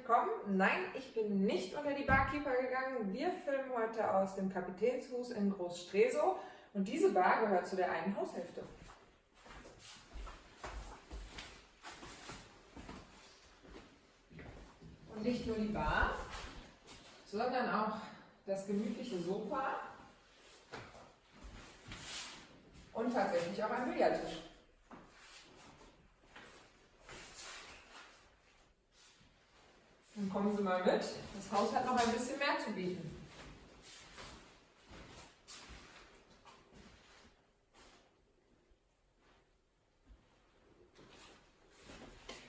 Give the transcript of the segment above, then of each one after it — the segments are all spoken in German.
willkommen. Nein, ich bin nicht unter die Barkeeper gegangen. Wir filmen heute aus dem Kapitänshus in Groß-Stresow und diese Bar gehört zu der einen Haushälfte. Und nicht nur die Bar, sondern auch das gemütliche Sofa und tatsächlich auch ein Billardtisch. Dann kommen Sie mal mit. Das Haus hat noch ein bisschen mehr zu bieten.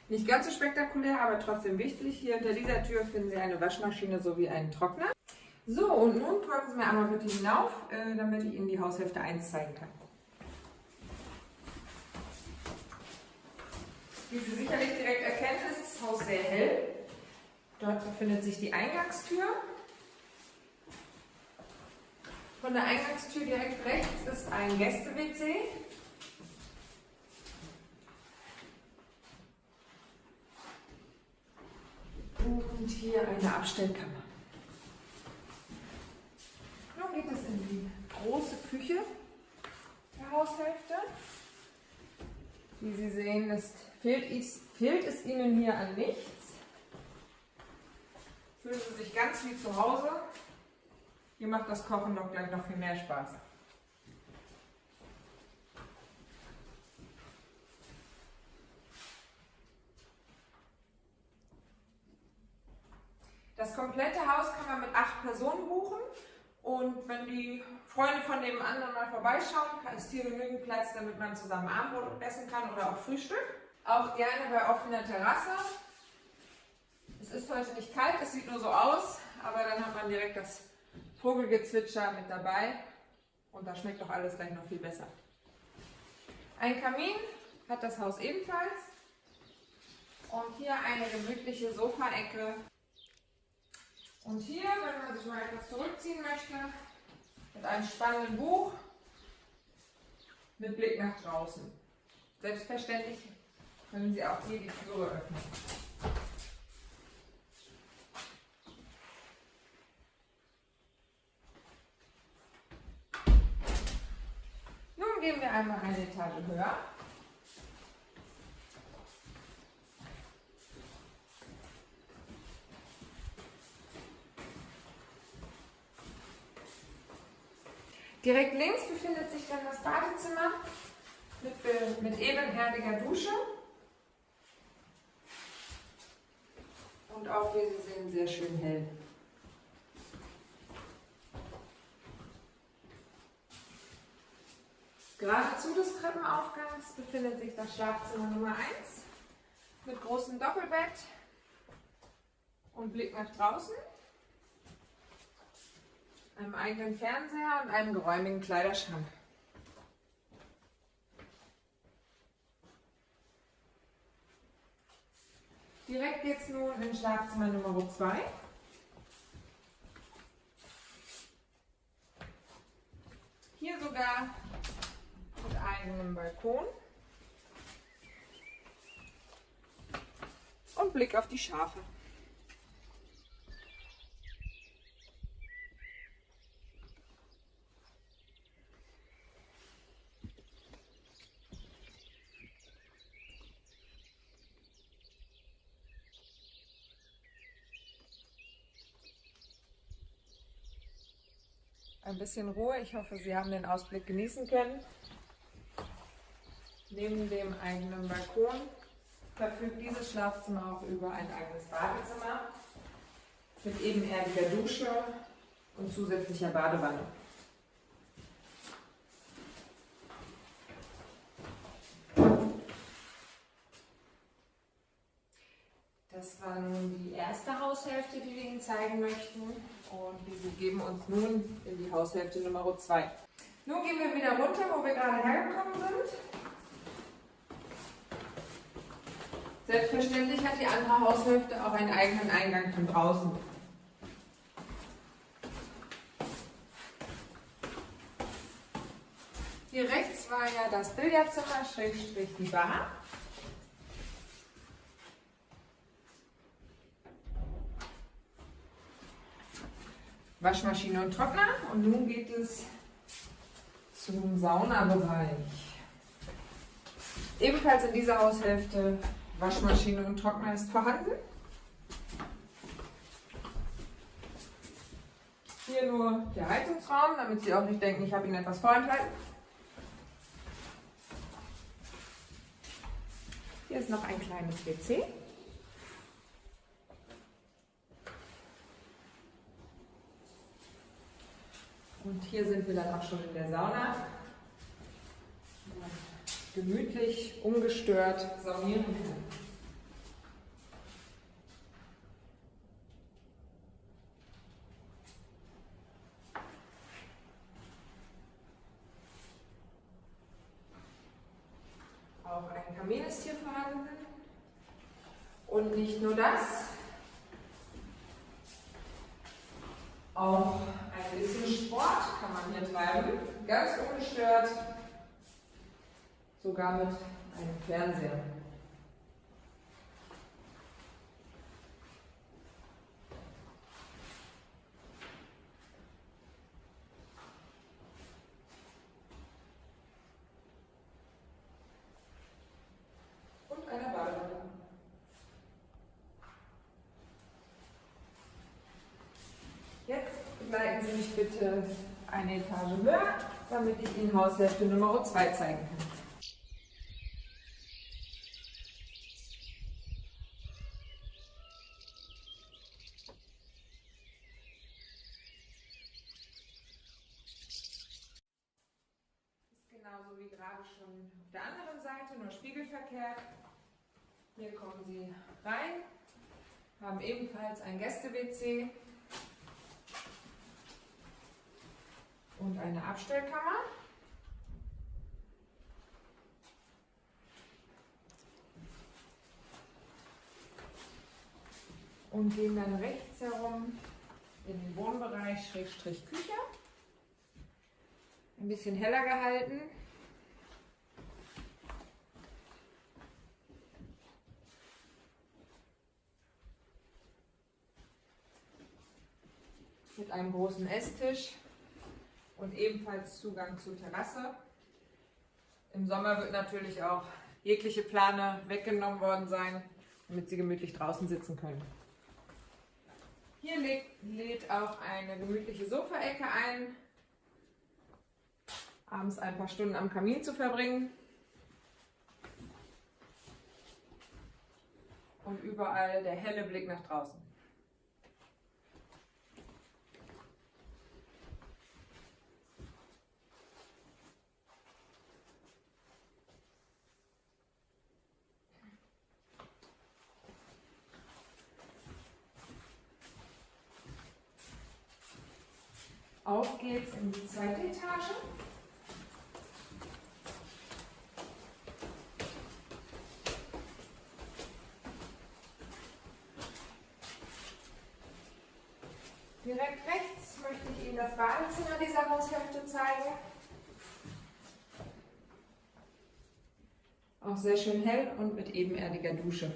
Nicht ganz so spektakulär, aber trotzdem wichtig. Hier hinter dieser Tür finden Sie eine Waschmaschine sowie einen Trockner. So, und nun folgen Sie mir einmal bitte hinauf, damit ich Ihnen die Haushälfte 1 zeigen kann. Wie Sie sicherlich direkt erkennen, ist das Haus sehr hell. Dort befindet sich die Eingangstür. Von der Eingangstür direkt rechts ist ein Gäste-WC. Und hier eine Abstellkammer. Nun geht es in die große Küche der Haushälfte. Wie Sie sehen, fehlt es Ihnen hier an nichts. Fühlen Sie sich ganz wie zu Hause. Hier macht das Kochen doch gleich noch viel mehr Spaß. Das komplette Haus kann man mit 8 Personen buchen und wenn die Freunde von dem anderen mal vorbeischauen, ist hier genügend Platz, damit man zusammen Abendbrot essen kann oder auch Frühstück. Auch gerne bei offener Terrasse. Es ist heute nicht kalt, es sieht nur so aus, aber dann hat man direkt das Vogelgezwitscher mit dabei und das schmeckt doch alles gleich noch viel besser. Ein Kamin hat das Haus ebenfalls und hier eine gemütliche Sofaecke. Und hier, wenn man sich mal etwas zurückziehen möchte, mit einem spannenden Buch mit Blick nach draußen. Selbstverständlich können Sie auch hier die Türe öffnen. Nun gehen wir einmal eine Etage höher. Direkt links befindet sich dann das Badezimmer mit ebenerdiger Dusche und auch, wie Sie sehen, sehr schön hell. Geradezu des Treppenaufgangs befindet sich das Schlafzimmer Nummer 1 mit großem Doppelbett und Blick nach draußen, einem eigenen Fernseher und einem geräumigen Kleiderschrank. Direkt geht es nun in Schlafzimmer Nummer 2. Hier sogar mit eigenem Balkon und Blick auf die Schafe. Ein bisschen Ruhe. Ich hoffe, Sie haben den Ausblick genießen können. Neben dem eigenen Balkon verfügt dieses Schlafzimmer auch über ein eigenes Badezimmer mit ebenerdiger Dusche und zusätzlicher Badewanne. Das war nun die erste Haushälfte, die wir Ihnen zeigen möchten, und wir begeben uns nun in die Haushälfte Nummer 2. Nun gehen wir wieder runter, wo wir gerade hergekommen sind. Selbstverständlich hat die andere Haushälfte auch einen eigenen Eingang von draußen. Hier rechts war ja das Billardzimmer, Schrägstrich die Bar. Waschmaschine und Trockner. Und nun geht es zum Saunabereich. Ebenfalls in dieser Haushälfte Waschmaschine und Trockner ist vorhanden. Hier nur der Heizungsraum, damit Sie auch nicht denken, ich habe Ihnen etwas vorenthalten. Hier ist noch ein kleines WC. Und hier sind wir dann auch schon in der Sauna. Gemütlich, ungestört saunieren können. Auch ein Kamin ist hier vorhanden. Und nicht nur das, auch ein bisschen Sport kann man hier treiben, ganz ungestört, sogar mit einem Fernseher. Und einer Badewanne. Jetzt begleiten Sie mich bitte eine Etage höher, damit ich Ihnen Haushälfte Nummer 2 zeigen kann. Genauso wie gerade schon auf der anderen Seite, nur spiegelverkehrt. Hier kommen Sie rein, haben ebenfalls ein Gäste-WC und eine Abstellkammer. Und gehen dann rechts herum in den Wohnbereich Schrägstrich Küche. Ein bisschen heller gehalten. Mit einem großen Esstisch und ebenfalls Zugang zur Terrasse. Im Sommer wird natürlich auch jegliche Plane weggenommen worden sein, damit Sie gemütlich draußen sitzen können. Hier lädt auch eine gemütliche Sofaecke ein, abends ein paar Stunden am Kamin zu verbringen. Und überall der helle Blick nach draußen. Auf geht's in die zweite Etage. Direkt rechts möchte ich Ihnen das Badezimmer dieser Haushälfte zeigen. Auch sehr schön hell und mit ebenerdiger Dusche.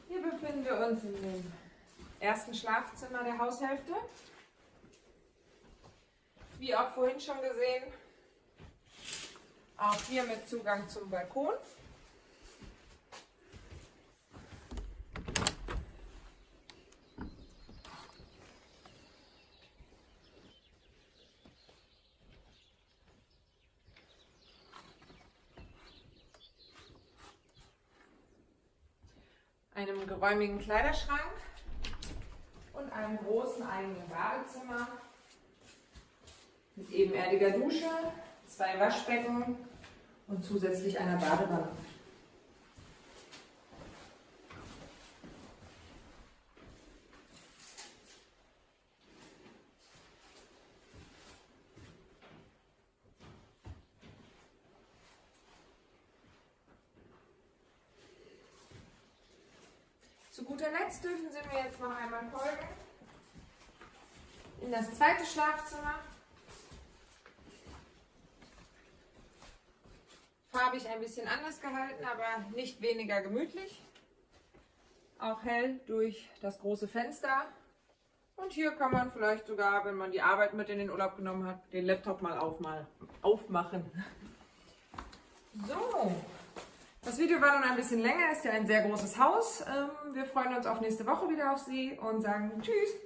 Hier befinden wir uns in dem ersten Schlafzimmer der Haushälfte. Wie auch vorhin schon gesehen, auch hier mit Zugang zum Balkon. Einem geräumigen Kleiderschrank und einem großen eigenen Badezimmer mit ebenerdiger Dusche, 2 Waschbecken und zusätzlich einer Badewanne. Zu guter Letzt dürfen Sie mir jetzt noch einmal folgen in das zweite Schlafzimmer. Farbig ein bisschen anders gehalten, aber nicht weniger gemütlich. auch hell durch das große Fenster. Und hier kann man vielleicht sogar, wenn man die Arbeit mit in den Urlaub genommen hat, den Laptop mal aufmachen. So, das Video war nun ein bisschen länger, ist ja ein sehr großes Haus. Wir freuen uns auf nächste Woche wieder auf Sie und sagen Tschüss.